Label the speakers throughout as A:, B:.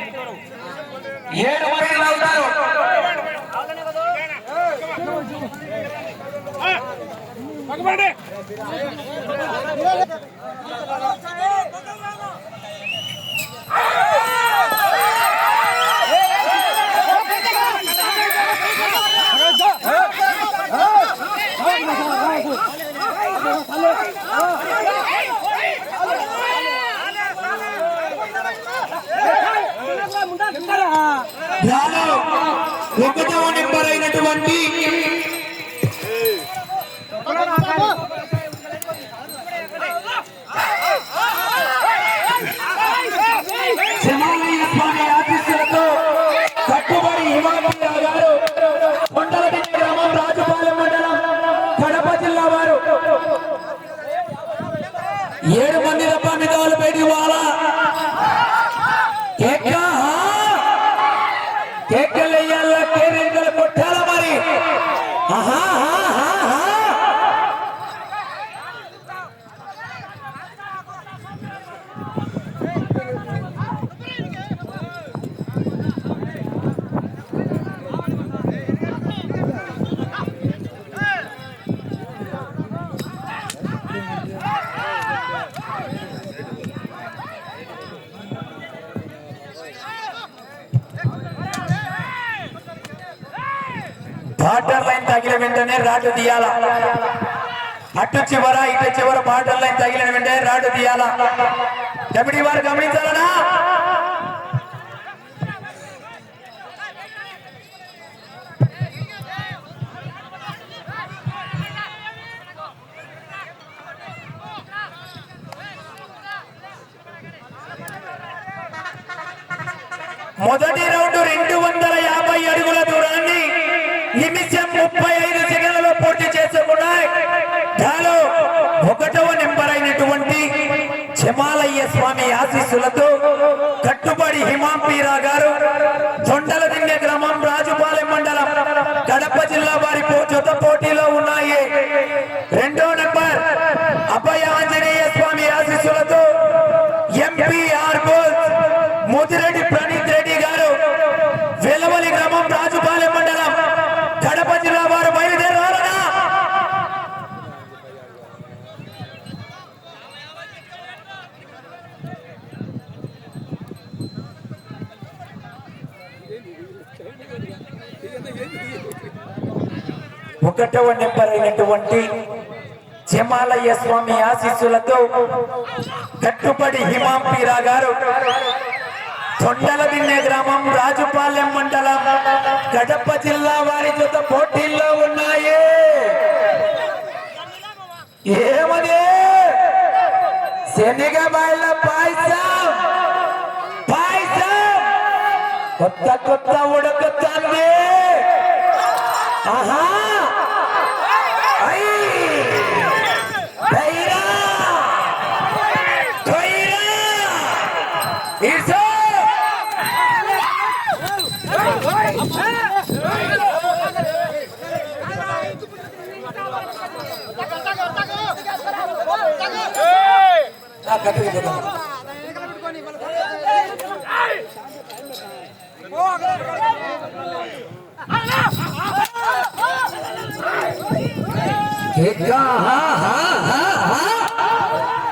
A: 7 మంది లాగుతారు. ఒకటవ నెంబర్ అయినటువంటి శమాలయ్య స్వామి ఆశీస్సులతో కట్టుబడి హిమాలయ గారు కొండలదిన్నె గ్రామం రాజుపాలెం మండలం కడప జిల్లా వారు 7 మంది రబ్బా మిదాలు పెట్టి వాళ్ళ కేకలయ్యాల కేరింతలు కొట్టాల మరి. బార్డర్ లైన్ తగిలిన వెంటనే రాడ్డు తీయాల. అటు చివర ఇటు చివర బార్డర్ లైన్ తగిలిన వెంటనే రాడ్డు తీయాల. కమిటీ వారు గమనించాలనా? మొదటి రౌండ్ 250 అడుగుల దూరాన్ని నిమిషం 35 సెకండ్లలో పూర్తి చేసుకున్నాయి. దాలో 1వ నెంబర్ అయినటువంటి శమాలయ్య స్వామి ఆశీస్సులతో కట్టుబడి హిమాంపీరా గారు తొండలదిన్నె గ్రామం రాజుపాలెం మండలం కడప జిల్లా వారి జత పోటీలో ఉన్నాయి. 2వ నెంబర్ అభయ ఆంజనేయ స్వామి ఆశీస్సులతో ఎంపీఆర్ బోస్ ముదిరెడ్డి ప్రణీత్ రెడ్డి గారు వెలవలి గ్రామం రాజుపాలెం మండలం కడప జిల్లా వారు బయలుదేరాలనా? ఒకటవ నెంబర్ అయినటువంటి శమాలయ్య స్వామి ఆశీస్సులతో కట్టుబడి హిమాంపీరా గారు తొండలదిన్నె గ్రామం రాజుపాలెం మండలం కడప జిల్లా వారి జత పోటీల్లో ఉన్నాయి. ఏమది శనగబాయల పాయసం కొత్త కొత్త ఉడకతాన్ని. ఆహా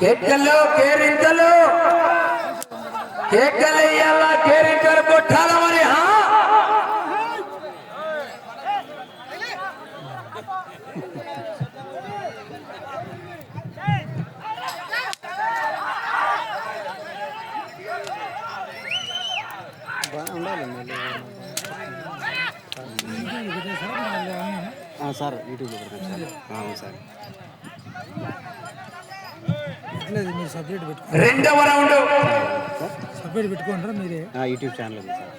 A: కేకలు కేరింతలు కేకలయ్యాల కేరింతలు కొట్టాల మరి.
B: సార్ యూట్యూబ్ సార్
A: 2వ రౌండ్
C: సపరేట్ పెట్టుకుంటారా మీరే?
B: యూట్యూబ్ ఛానల్ ఉంది సార్.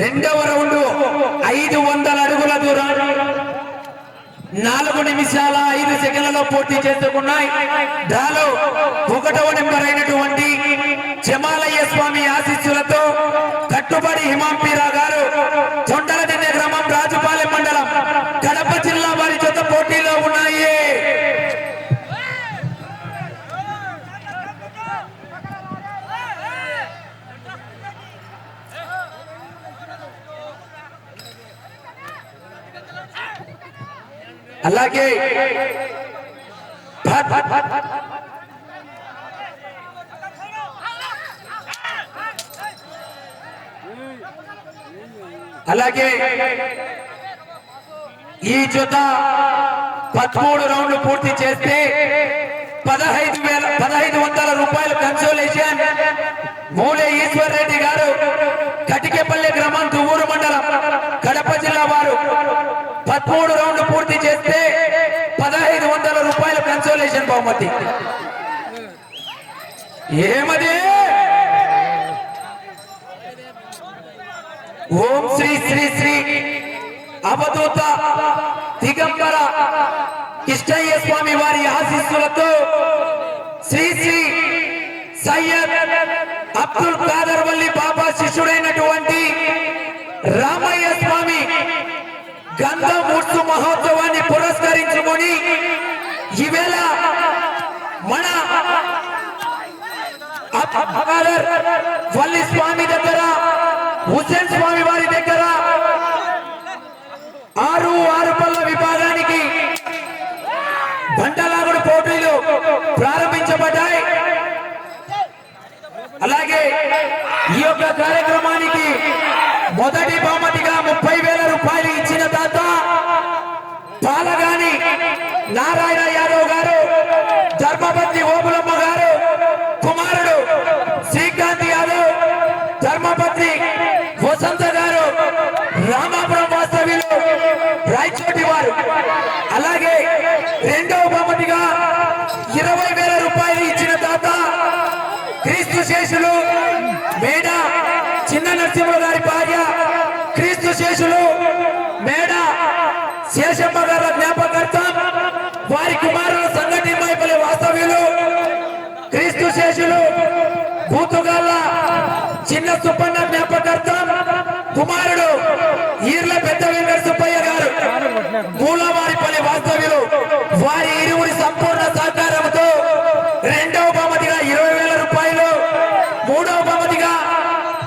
A: 2వ రౌండ్ 500 అడుగుల దూరం 4 నిమిషాల 5 సెకండ్లలో పూర్తి చేసుకున్నాయి. దాలో 1వ నెంబర్ అయినటువంటి శమాలయ్య స్వామి ఆశీస్సులతో కట్టుబడి హిమాంపీరా గారు తొండలదిన్నె గ్రామం రాజుపాలెం మండలం కడప జిల్లా వారి జత పోటీలో ఉన్నాయి. అలాగే అలాగే ఈ జత 13 రౌండ్లు పూర్తి చేస్తే 1500 రూపాయలు కన్సోలేషన్ మూలే ఈశ్వర్ రెడ్డి గారు కటికేపల్లి గ్రామం దువ్వూరు మండలం కడప జిల్లా వారు 13 రౌండ్లు పూర్తి చేస్తే 1500 రూపాయలు కన్సోలేషన్ బహుమతి. ఏమది? ఓం శ్రీ శ్రీ శ్రీ అవధూత దిగంబర కృష్ణయ్య స్వామి వారి ఆశీస్సులతో శ్రీ శ్రీ సయ్యద్ అబ్దుల్ ఖాదర్ వల్లి బాబా శిష్యుడైనటువంటి రామయ్య స్వామి గంధం ఉత్సవ మహోత్సవాన్ని పురస్కరించుకొని ఈవేళ మన ఖాదర్ వల్లి స్వామి దగ్గర హుసేన్ స్వామి వారి దగ్గర 6 పళ్ళ విభాగానికి బంటలాగుడు పోటీలు ప్రారంభించబడ్డాయి. అలాగే ఈ యొక్క కార్యక్రమానికి మొదటి బహుమతిగా 30,000 రూపాయలు ఇచ్చిన దాత పాలగాని నారాయణ యాదవ్ గారు, ధర్మపత్ని ఓబులమ్మ గారు కుమారుడు శ్రీకాంత్ యాదవ్, ధర్మపత్ని వసంత గారు, రామాపురం వాస్తవ్యులు రాయచోటి వారు. అలాగే రెండవ బహుమతిగా 20,000 రూపాయలు ఇచ్చిన దాత క్రీస్తు శేషులు మేడ చిన్న నరసింహ గారి భార్య, క్రీస్తు శేషులు మేడ శేషమ్మ గారి జ్ఞాపకార్థం వారి కుమారులు సంగటి మైపల్లి వాస్తవ్యులు క్రీస్తు శేషులు బూతుగాళ్ళ చిన్న సుబ్బన్న జ్ఞాపకార్థం కుమారుడు ఈర్ల పెద్ద వెంకట సుబ్బయ్య గారు మూలవారిపల్లి వాస్తవ్యులు వారి ఇరువురి సంపూర్ణ సహకారంతో రెండవ బహుమతిగా 20,000 రూపాయలు, మూడవ బహుమతిగా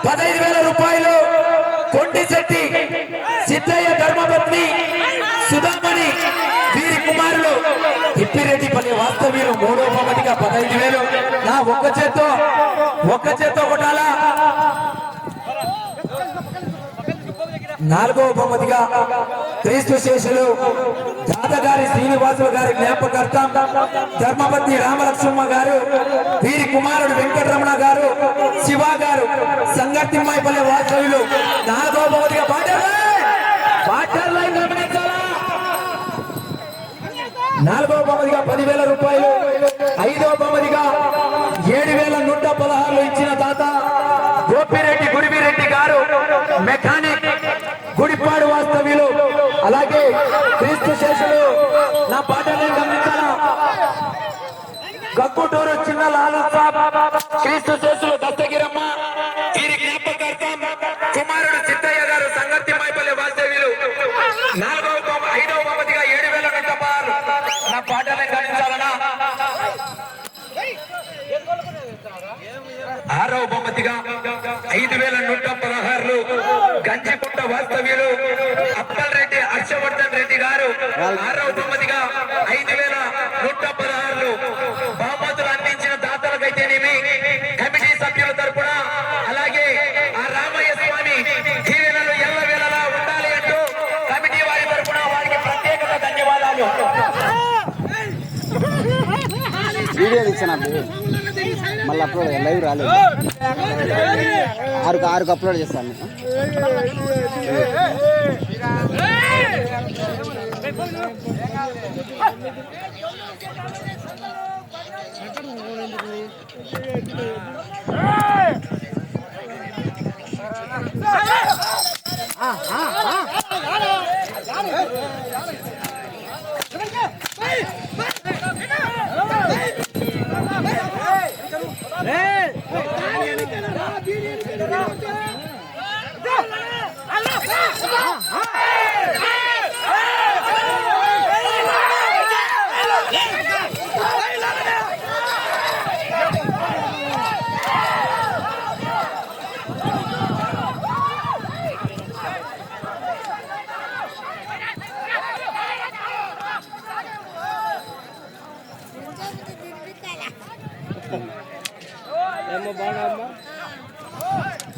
A: 15,000 రూపాయలు కొండిశెట్టి సిద్ధయ్య ధర్మపత్ని సుధామణి వీరి కుమారులు తిప్పిరెడ్డిపల్లి వాస్తవ్యులు మూడవ బహుమతిగా 15,000. నా ఒక్క చేత్తో కొట్టాలా. నాలుగవ బహుమతిగా క్రీస్తు శేషులు దాదగారి శ్రీనివాసులు గారి జ్ఞాపకార్థం ధర్మపతి రామలక్ష్మమ్మ గారు వీరి కుమారుడు వెంకటరమణ గారు, శివ గారు సంగతిమ్మాయిపల్లి వాస్తవ్యులు. నాలుగవ బహుమతిగా వాటర్ లైన్ గమనించాలా. నాలుగవ బహుమతిగా 10,000 రూపాయలు, ఐదవ బహుమతిగా 7,116 ఇచ్చిన దాత గోపిరెడ్డి గుడివిరెడ్డి గారు మెకానిక్ గుడిపాడు వాస్తవ్యులు. అలాగే క్రీస్తు శేషులు నా పాటలను గమనించాలా. గక్కుటూరు చిన్న లాలు సాబ్ క్రీస్తు శేషులు దస్తగిరమ్మ వీరి జ్ఞాపకార్థం కుమారుడు సిద్ధయ్య గారు సంగతి మైపల్లి వాస్తవ్యులు. ఐదవ బహుమతిగా 7,116 నా పాటలను గమనించాలనా. ఆరవ బహుమతిగా 5,116 గంజిపుట్ట వాస్తవ్యులు అప్పల్ రెడ్డి హర్షవర్ధన్ రెడ్డి గారు. ఆరవ బహుమతిగా 5,116 బహుమతులు అందించిన దాతలకైతేనేమి కమిటీ సభ్యుల తరపున, అలాగే ఆ రామయ్య స్వామి దీవెనలు ఎల్లవేళలా ఉండాలి అంటూ కమిటీ వారి తరపున వారికి ప్రత్యేకత ధన్యవాదాలు.
B: వీడియో ఇచ్చాను మళ్ళీ అప్లోడ్ లైవ్ రాలేదు. ఆరుకు అప్లోడ్ చేస్తాను.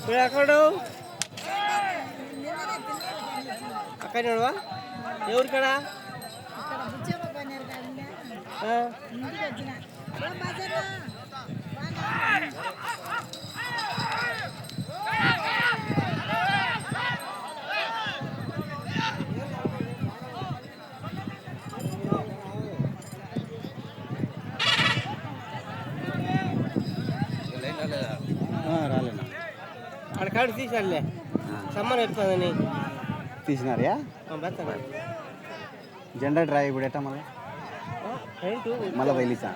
D: ఇప్పుడు ఎక్కడు అక్కడ ఎవరికడా
B: రాలేనా
D: అక్కడ కాడు తీసాడులే సమ్మర్ అయిపోతుందని
B: తీసినారా
D: బెత్తనా
B: జెండా డ్రై ఇప్పుడు ఎట్టా మళ్ళీ మళ్ళీ వెళ్ళిసా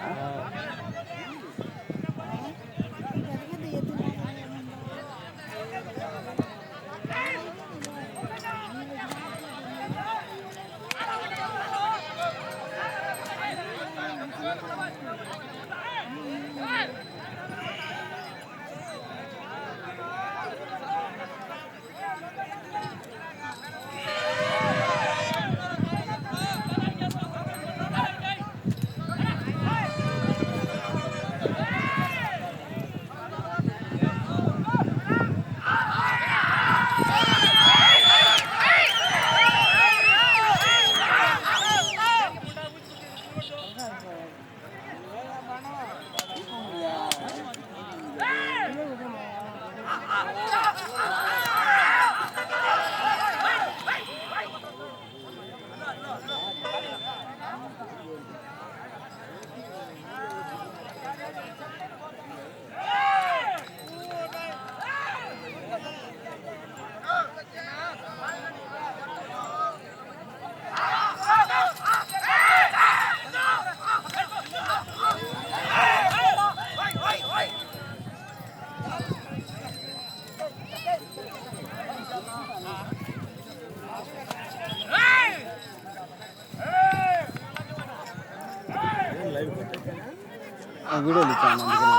B: వీడియోలు ఇచ్చాను అందుకని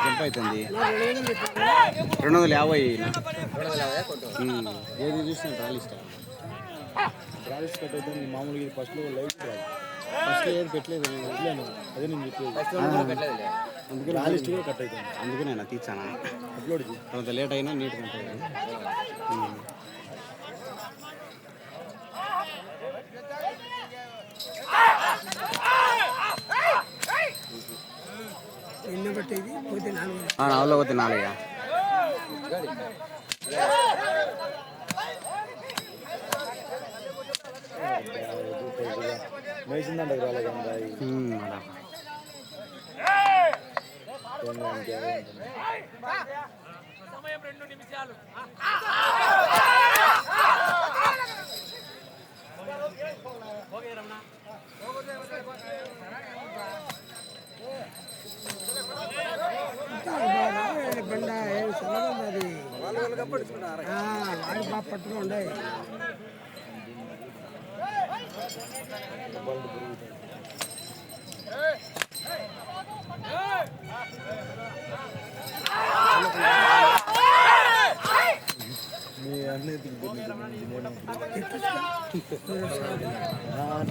B: జంప్ అవుతుంది 250 ఏది చూసిన డ్రాలిస్ట్ డ్రాలిస్ట్ కట్ అవుతుంది మామూలుగా ఫస్ట్లో లైవ్ ఫస్ట్ ఏది పెట్టలేదు వదిలేను అదే నేను చెప్పేది అందుకే డ్రాలిస్ట్ కూడా కట్ అవుతుంది అందుకే నేను తీర్చాను అప్లోడ్ కొంత లేట్ అయినా నీట్గా ఉంటుంది నాలుగులో పోతే 4 మేసిందంటే
A: సమయం 2 నిమిషాలు
C: బండ ఏం సన్నది వాడి బాగా పట్టుగా ఉండే
B: అంటే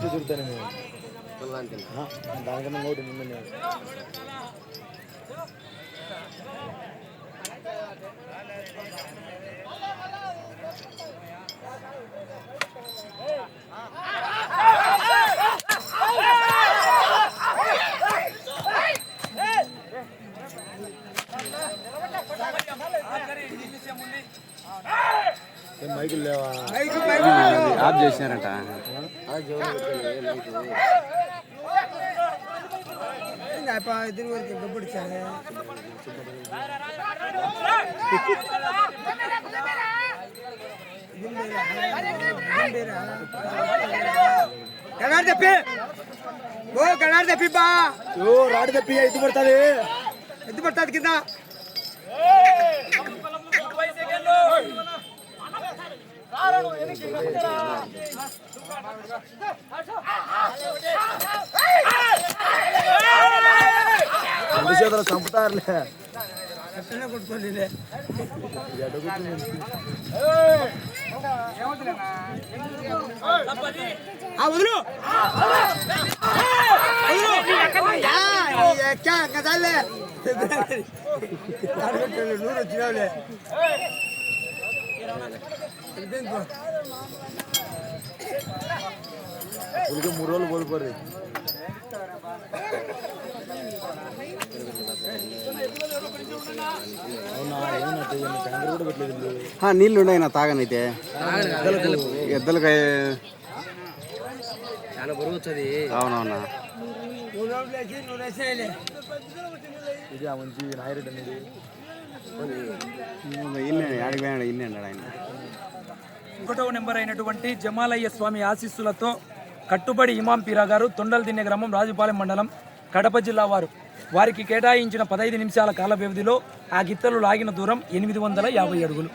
B: దొరుకుతాను దానికన్నా నోటి నిన్న మైకులు లేవా ఆఫ్ చేసినారట
C: దీని వరకు గబ్బడిచారు కడారు తప్పి ఓ కడారు తప్పి బా ఓ రాడు తప్పి ఎత్తు పడుతుంది కింద చంపుతారులే కొట్టుకోండి వదులు కదాలే నూరు వచ్చినావులే
B: ఉలికి 3 రోజులు కోల్పోరు
E: నీళ్ళు ఉన్నాయి తాగనైతే ఎద్దలకి
D: చాలా బరువు వచ్చేది.
E: అవునవునా
B: ఇది ఆ మంచి నాయరెడ్డి అనేది
E: ఇన్నే ఆడికి పోయాడు ఇన్నే అన్నాడు ఆయన
A: 1వ నెంబర్ అయినటువంటి జమాలయ్య స్వామి ఆశీస్సులతో కట్టుబడి ఇమాం పీరా గారు తొండలదిన్నె గ్రామం రాజుపాలెం మండలం కడప జిల్లా వారికి కేటాయించిన 15 నిమిషాల కాల వ్యవధిలో ఆ గిత్తలు లాగిన దూరం 850 అడుగులు.